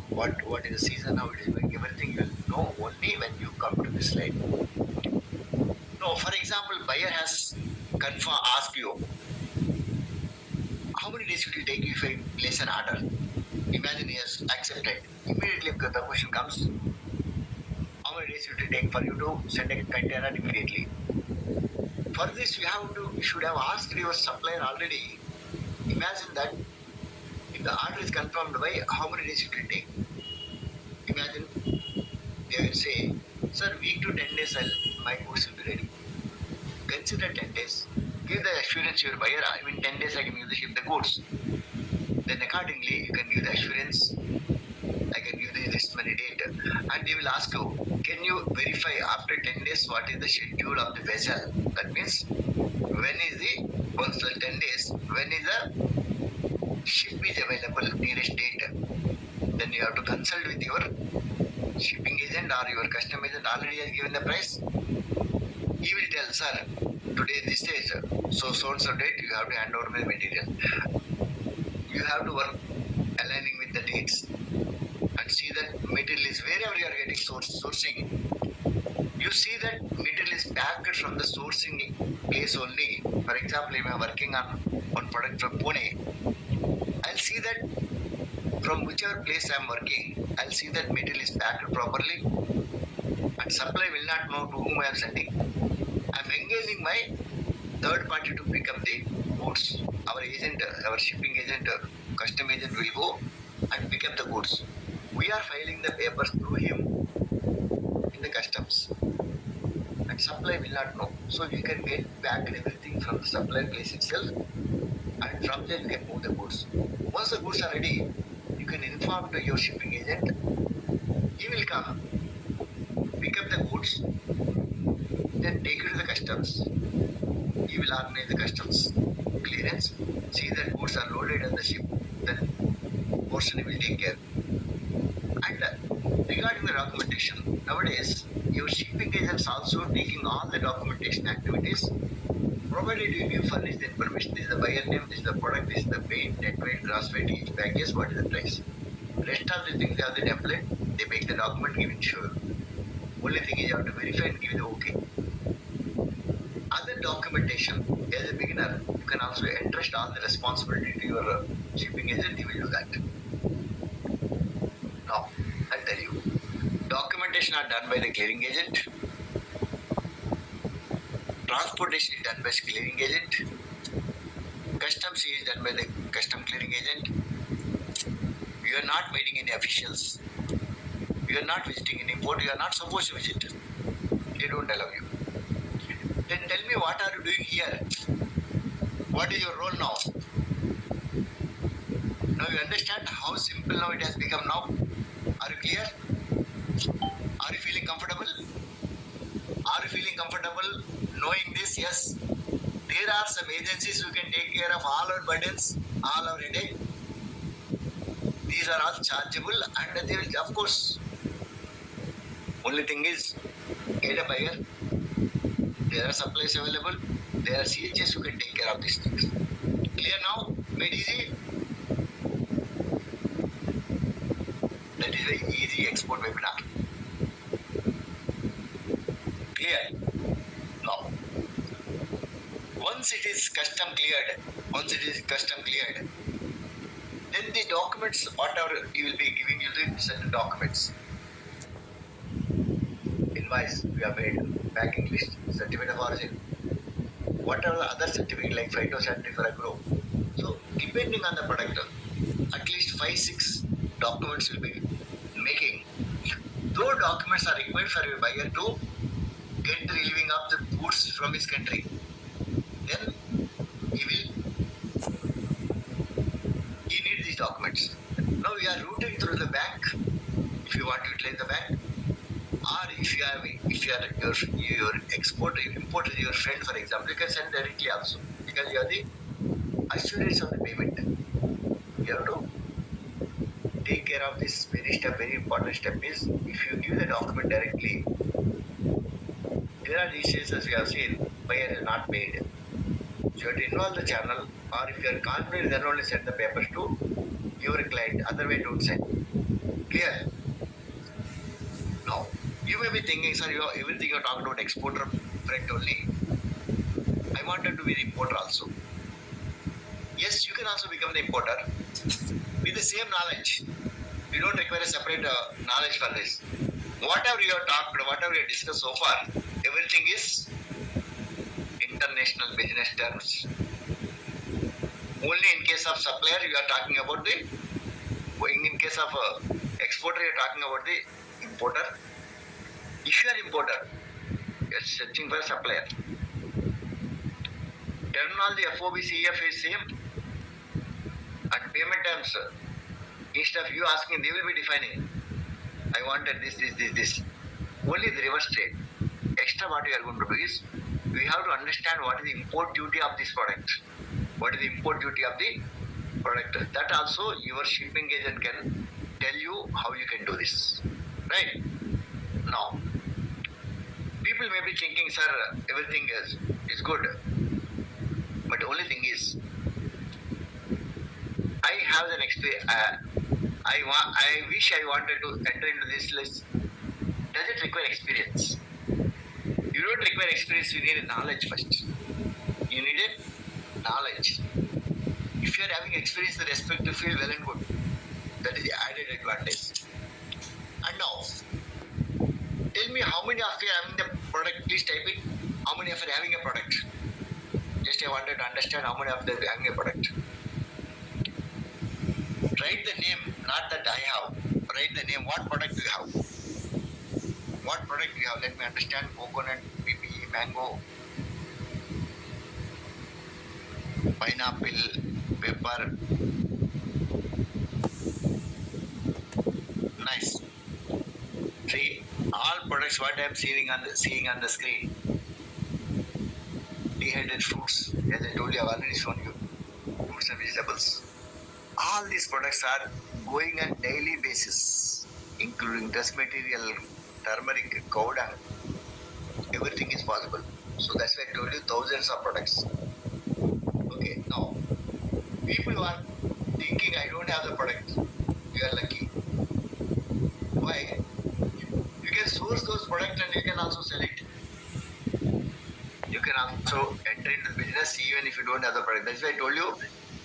what is the season, how it is going. Everything you will know only when you come to this slide. No, for example, buyer has asked you, how many days it will take you if I place an order? Imagine he has accepted. Immediately the question comes, how many days it will take for you to send a container immediately? For this, you should have asked your supplier already. Imagine that if the order is confirmed by how many days it will take. Imagine they will say, sir, week to 10 days my goods will be ready. Consider 10 days. Give the assurance to your buyer, in 10 days I can ship the goods. Then accordingly you can give the assurance, I can give this many date. And they will ask you, can you verify after 10 days what is the schedule of the vessel? That means when is once the 10 days, when is the ship is available, nearest date. Then you have to consult with your shipping agent or your customer agent already has given the price. He will tell, sir, today this stage, so and so date you have to hand over the material. You have to work aligning with the dates and see that material is wherever you are getting sourcing. You see that material is packed from the sourcing place only. For example, if I am working on one product from Pune, I'll see that from whichever place I am working, I'll see that material is packed properly and supply will not know to whom I am sending. I am engaging my third party to pick up the goods. Our agent, our shipping agent, custom agent will go and pick up the goods. We are filing the papers through him in the customs, and supply will not know. So you can get back everything from the supply place itself, and from there you can move the goods. Once the goods are ready, you can inform to your shipping agent. He will come, pick up the goods, then take it to the customs. He will organize the customs clearance, see that goods are loaded on the ship, then portion will take care. And regarding the documentation, nowadays your shipping agents also taking all the documentation activities, provided you furnish the information. This is the buyer name, this is the product, this is the weight, net weight, gross weight, each package, what is the price. Rest of the things they have the template, they make the document, give it sure. Only thing is you have to verify and give the okay. Other documentation, as a beginner, you can also entrust all the responsibility to your shipping agent, he will do that. Now, I'll tell you. Documentation are done by the clearing agent. Transportation is done by clearing agent. Customs is done by the custom clearing agent. You are not meeting any officials. You are not visiting any port. You are not supposed to visit. They don't allow you. Then tell me, what are you doing here? What is your role now? Now you understand how simple now it has become now? Are you clear? Are you feeling comfortable? Are you feeling comfortable knowing this? Yes. There are some agencies who can take care of all our burdens, all our headache. These are all chargeable, and they will, of course. Only thing is, get a buyer. There are supplies available. There are CHS who can take care of these things. Clear now? Made easy? That is the easy export webinar. Clear? Now, once it is custom cleared, then the documents, whatever you will be giving you the certain documents. Invoice we have made, packing list, certificate of origin, whatever the other certificate like phytosanitary for agro. So depending on the product, at least 5-6 documents will be making. Those documents are required for your buyer to get the relieving of the goods from his country. Then he needs these documents. Now we are routed through the bank if you want to utilize the bank, or if you are your exporter, importer, your friend, for example, you can send directly also, because you are the assurance of the payment. You have to take care of this very important step is, if you give the document directly, there are issues as we have seen, buyer is not paid. So you have to involve the channel, or if you are confident, then only send the papers to your client, otherwise don't send. Clear? Now, you may be thinking, sir, everything you are talking about exporter front only. I wanted to be the importer also. Yes, you can also become the importer with the same knowledge. You don't require a separate knowledge for this. Whatever you have talked, whatever you have discussed so far, everything is international business terms. Only in case of supplier, you are talking about the, in case of exporter, you are talking about the importer. If you are importer, you are searching for a supplier. Terminology FOB CF is same, and payment terms, instead of you asking, they will be defining. I wanted this. Only the reverse trade. Extra what we are going to do is, we have to understand what is the import duty of this product. What is the import duty of the product? That also your shipping agent can tell you how you can do this. Right? Now, people may be thinking, sir, everything is good. But the only thing is, I have an experience. I wish I wanted to enter into this list. Does it require experience? You don't require experience, you need a knowledge first. You need a knowledge. If you are having experience, the respect to feel well and good. That is the added advantage. And now, tell me how many of you are having the product, please type it. How many of you are having a product? Just I wanted to understand how many of them having a product. Write the name, not that I have. Write the name. What product do you have? What product do you have? Let me understand. Coconut, PPE, mango, pineapple, pepper. Nice. See, all products what I am seeing on the screen. Dehydrated fruits, as I told you, I've already shown you. Fruits and vegetables. All these products are going on daily basis, including dress material, turmeric, cow dung. Everything is possible. So that's why I told you thousands of products. Okay, now people who are thinking I don't have the product, you are lucky. Why? You can source those products and you can also sell it. You can also enter into the business even if you don't have the product. That's why I told you,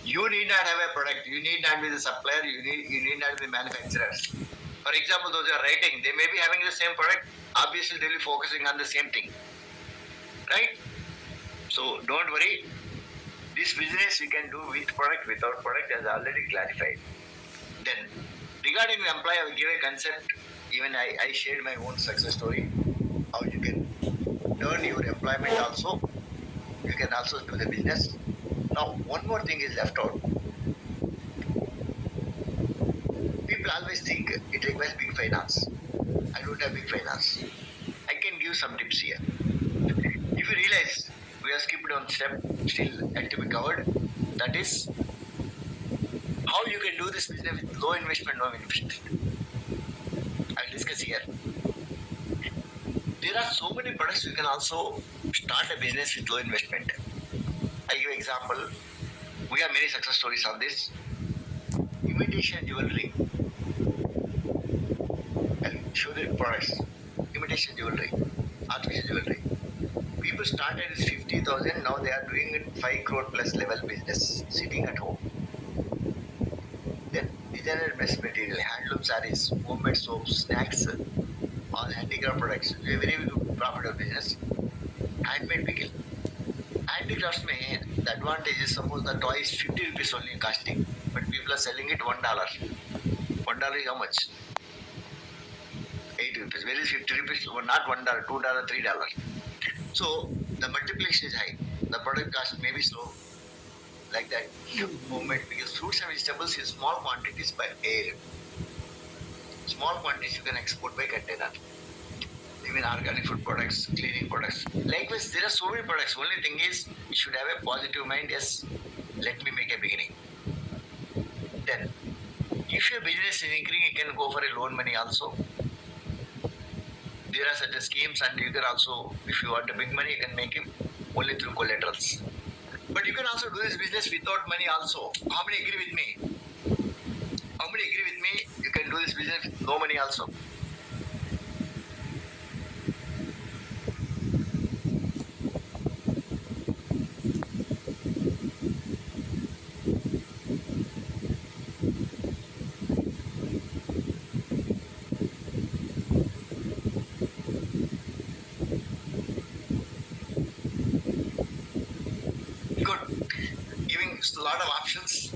you need not have a product. You need not be the supplier. You need not be the manufacturer. For example, those who are writing, they may be having the same product. Obviously, they'll be focusing on the same thing, right? So don't worry. This business you can do with product, without product, as already clarified. Then, regarding the employee, I will give a concept. Even I shared my own success story. How you can earn your employment also. You can also do the business. Now, one more thing is left out. People always think it requires big finance. I don't have big finance. I can give some tips here. If you realize we have skipped one step, still yet to be covered, that is how you can do this business with low investment, no investment. I'll discuss here. There are so many products you can also start a business with low investment. I give example. We have many success stories on this. Imitation jewelry. I'll show the products. Imitation jewelry, artificial jewelry. People started with 50,000. Now they are doing it 5 crore plus level business, sitting at home. Then designer best material, handloom sarees, homemade soaps, snacks, all handicraft products. A very good profitable business. Handmade pickle. Handicrafts may the advantage is suppose the toy is 50 rupees only costing, but people are selling it $1. $1 is how much? 80 rupees. Where is 50 rupees? Not $1, $2, $3. So the multiplication is high. The product cost may be slow. Like that. Homemade because fruits and vegetables in small quantities by air. Small quantities you can export by container. Even organic food products, cleaning products. Likewise, there are so many products. Only thing is, you should have a positive mind. Yes, let me make a beginning. Then, if your business is increasing, you can go for a loan money also. There are certain schemes, and you can also, if you want a big money, you can make it only through collaterals. But you can also do this business without money also. How many agree with me? How many agree with me? You can do this business with no money also. A lot of options.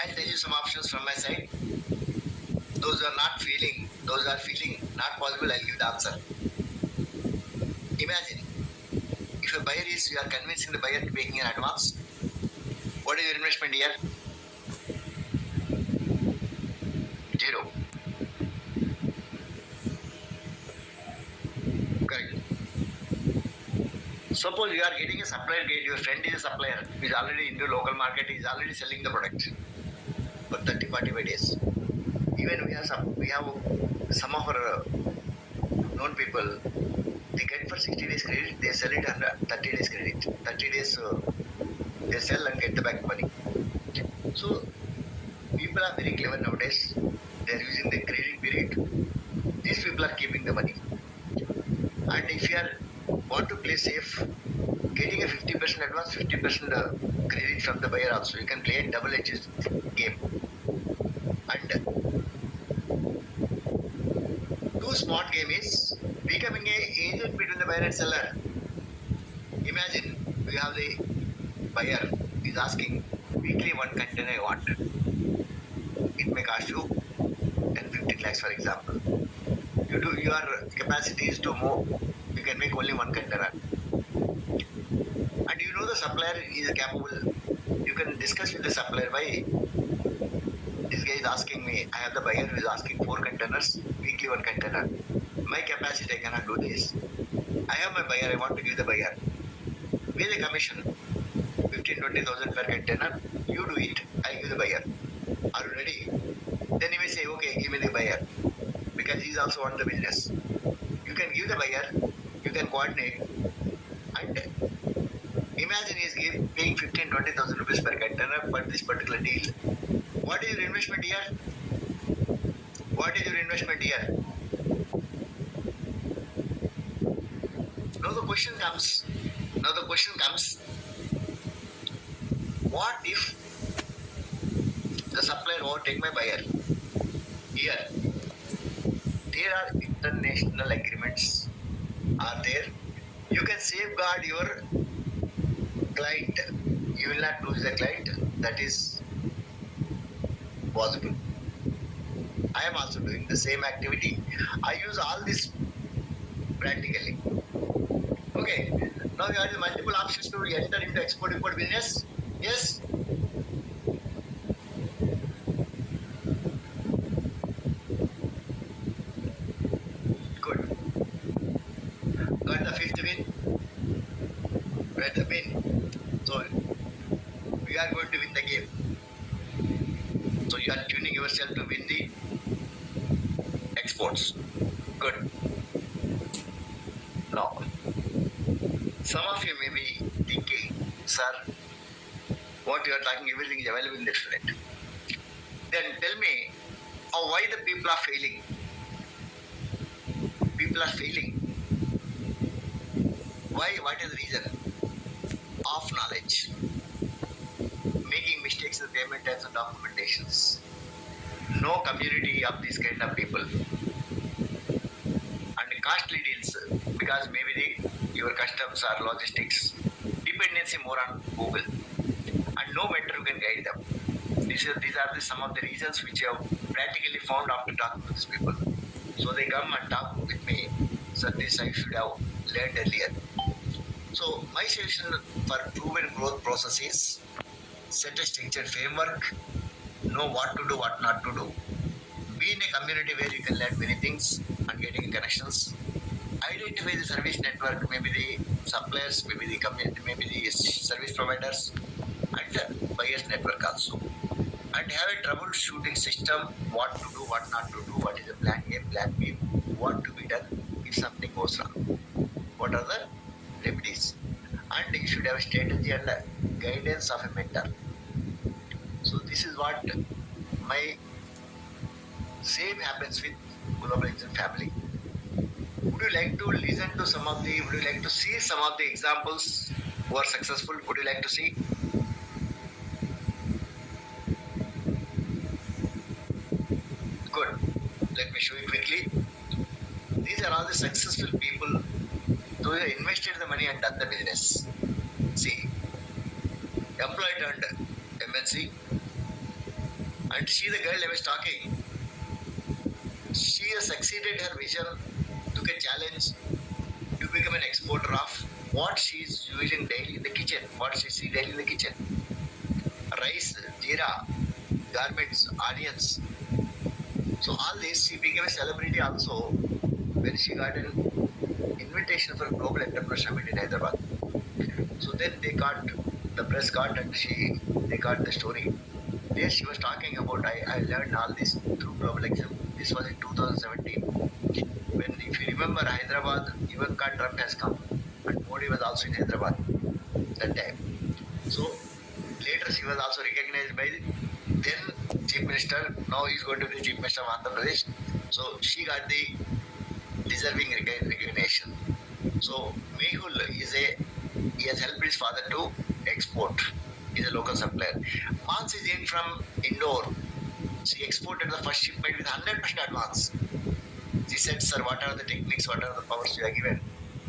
I'll tell you some options from my side. Those who are feeling not possible, I'll give the answer. Imagine if a buyer is, you are convincing the buyer to making an advance. What is your investment here? 0. Correct. Suppose you are getting a supplier gate, your friend is a supplier, who is already into local market, he is already selling the product for 30-45 days. Even we have some of our known people, they get for 60 days credit, they sell it under 30 days credit. 30 days they sell and get the back money. So people are very clever nowadays. They are using the credit period. These people are keeping the money. And if you want to play safe, getting a 50% advance, 50% credit from the buyer also. You can play a double-edged game. And too smart game is becoming a agent between the buyer and seller. Imagine We have the buyer is asking weekly one container I want. It may cost you 10-15 lakhs, for example. Your capacity is to move. You can make only one container. And you know the supplier is capable. You can discuss with the supplier, why this guy is asking me. I have the buyer who is asking 4 containers, weekly one container. My capacity, I cannot do this. I have my buyer, I want to give the buyer. Pay the commission, 15,000-20,000 per container. You do it, I give the buyer. Are you ready? Then he may say, okay, give me the buyer. Because he is also on the business. You can give the buyer, you can coordinate, and imagine he is paying 15,000-20,000 rupees per container for this particular deal. What is your investment here? What is your investment here? Now the question comes, what if the supplier overtake my buyer? Here, there are international agreements are there. You can safeguard your client. You will not lose the client. That is possible. I am also doing the same activity. I use all this practically. Okay. Now you have multiple options to enter into export-import business. Yes. Good. Got the fifth win. Got the win. So we are going to win the game. So you are tuning yourself to win the exports. Good. Now, some of you may be thinking, sir, what you are talking, everything is available in the internet. Then tell me, why the people are failing? People are failing. Why? What is the reason? Of knowledge. Making mistakes in the payment terms and documentations. No community of this kind of people. And costly deals, because maybe your customs or logistics, dependency more on Google. And no mentor who can guide them. These are some of the reasons which I have practically found after talking to these people. So they come and talk with me. So this I should have learned earlier. So my suggestion for proven growth process is set a structured framework, know what to do, what not to do. Be in a community where you can learn many things and getting connections. Identify the service network, maybe the suppliers, maybe the community, maybe the service providers, and the buyers network also. And have a troubleshooting system, what to do, what not to do, what is the plan A, plan B, what to be done if something goes wrong. What are the remedies? And you should have a strategy and guidance of a mentor. So this is what my same happens with Globalization family. Would you like to listen to some of the, would you like to see some of the examples who are successful? Would you like to see? Good. Let me show you quickly. These are all the successful people who have invested the money and done the business. See, employee turned MNC, and she, the girl I was talking, she has succeeded her vision, took a challenge to become an exporter of what she is using daily in the kitchen, what she sees daily in the kitchen. Rice, jeera, garments, onions. So all this, she became a celebrity also when she got an invitation for Global Entrepreneur Summit in Hyderabad. So then they got, the press got, and they got the story. There she was talking about, I learned all this through Global Exam. This was in 2017. When, if you remember, Hyderabad, Ivanka Trump has come, and Modi was also in Hyderabad that time. So later she was also recognized by the then Chief Minister. Now he is going to be the Chief Minister of Andhra Pradesh. So she got the deserving recognition. So Mehul he has helped his father to export. He is a local supplier. Mans is in from Indore. She exported the first shipment with 100% advance. She said, sir, what are the techniques, what are the powers you are given?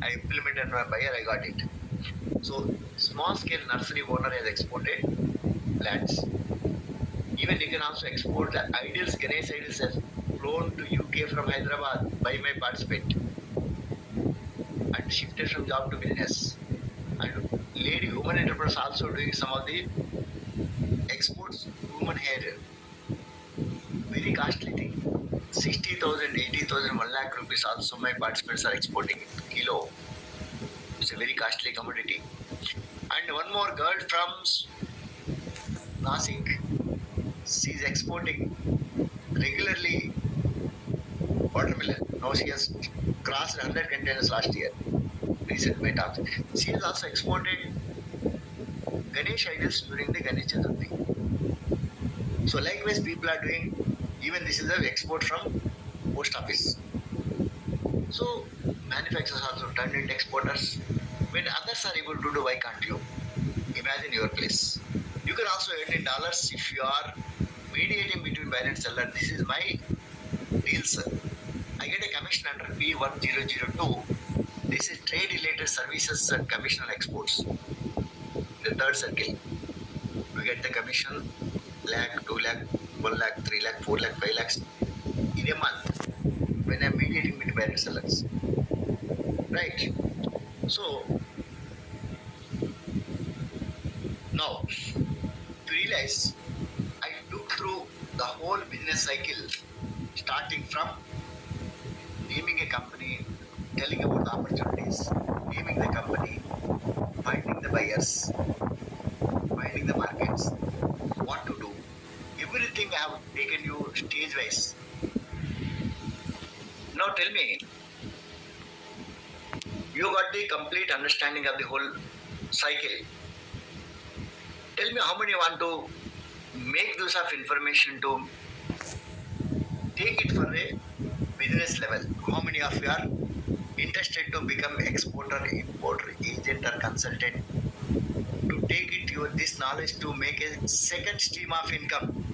I implemented my buyer, I got it. So small scale nursery owner has exported plants. Even you can also export the ideals. Ganesh Ideals has flown to UK from Hyderabad by my participant and shifted from job to business. And lady woman entrepreneurs also doing some of the exports woman hair. Very costly thing. 60,000, 80,000, 1 lakh rupees also my participants are exporting it. Kilo. It's a very costly commodity. And one more girl from Nasik. She's exporting regularly watermelon. Now she has crossed 100 containers last year. Recent my talks. She has also exported Ganesh idols during the Ganesh Chaturthi. So likewise, people are doing. Even this is an export from post office. So manufacturers also turned into exporters. When others are able to do, why can't you? Imagine your place. You can also earn in dollars if you are mediating between buyer and seller. This is my deals. I get a commission under P1002. This is trade related services and commission on exports. The third circle. You get the commission lakh, 2 lakh, 1 lakh, 3 lakh, 4 lakh, 5 lakhs in a month when I'm mediating between buyer and sellers. Right? So now to realize I took through the whole business cycle starting from naming a company, telling about the opportunities, naming the company, finding the buyers, finding the markets, what to do. Everything I have taken you stage wise. Now tell me, you got the complete understanding of the whole cycle. Tell me how many want to make use of information to take it for a business level. How many of you are interested to become exporter, importer, agent or consultant to take it your this knowledge to make a second stream of income,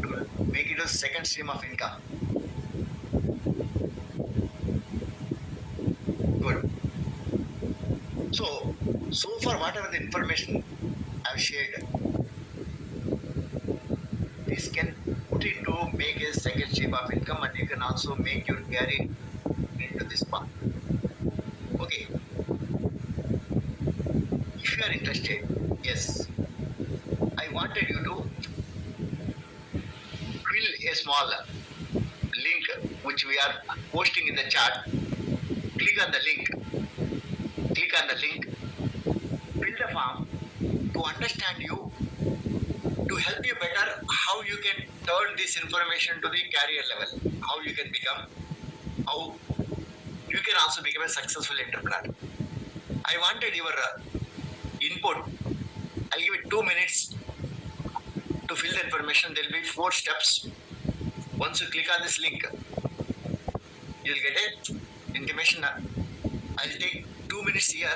to make it a second stream of income. Good. So far whatever the information I've shared, this can put it to make a second stream of income, and you can also make your career into this path. Okay. If you are interested, yes, I wanted you to fill a small link which we are posting in the chat. Click on the link. Click on the link. Fill the form to understand you, to help you better how you can turn this information to the career level, how you can become, how you can also become a successful entrepreneur. I wanted your input. I'll give it 2 minutes to fill the information. There will be 4 steps. Once you click on this link, you will get a intimation. I'll take 2 minutes here.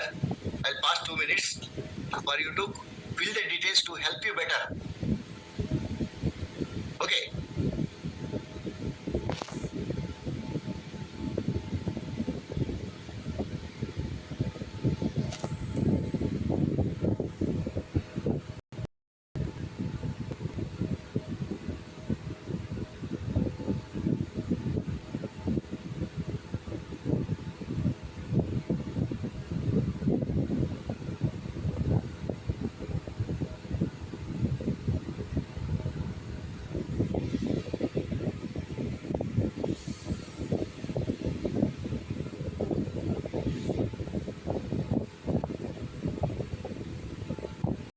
I'll pass 2 minutes for you to fill the details to help you better. Okay.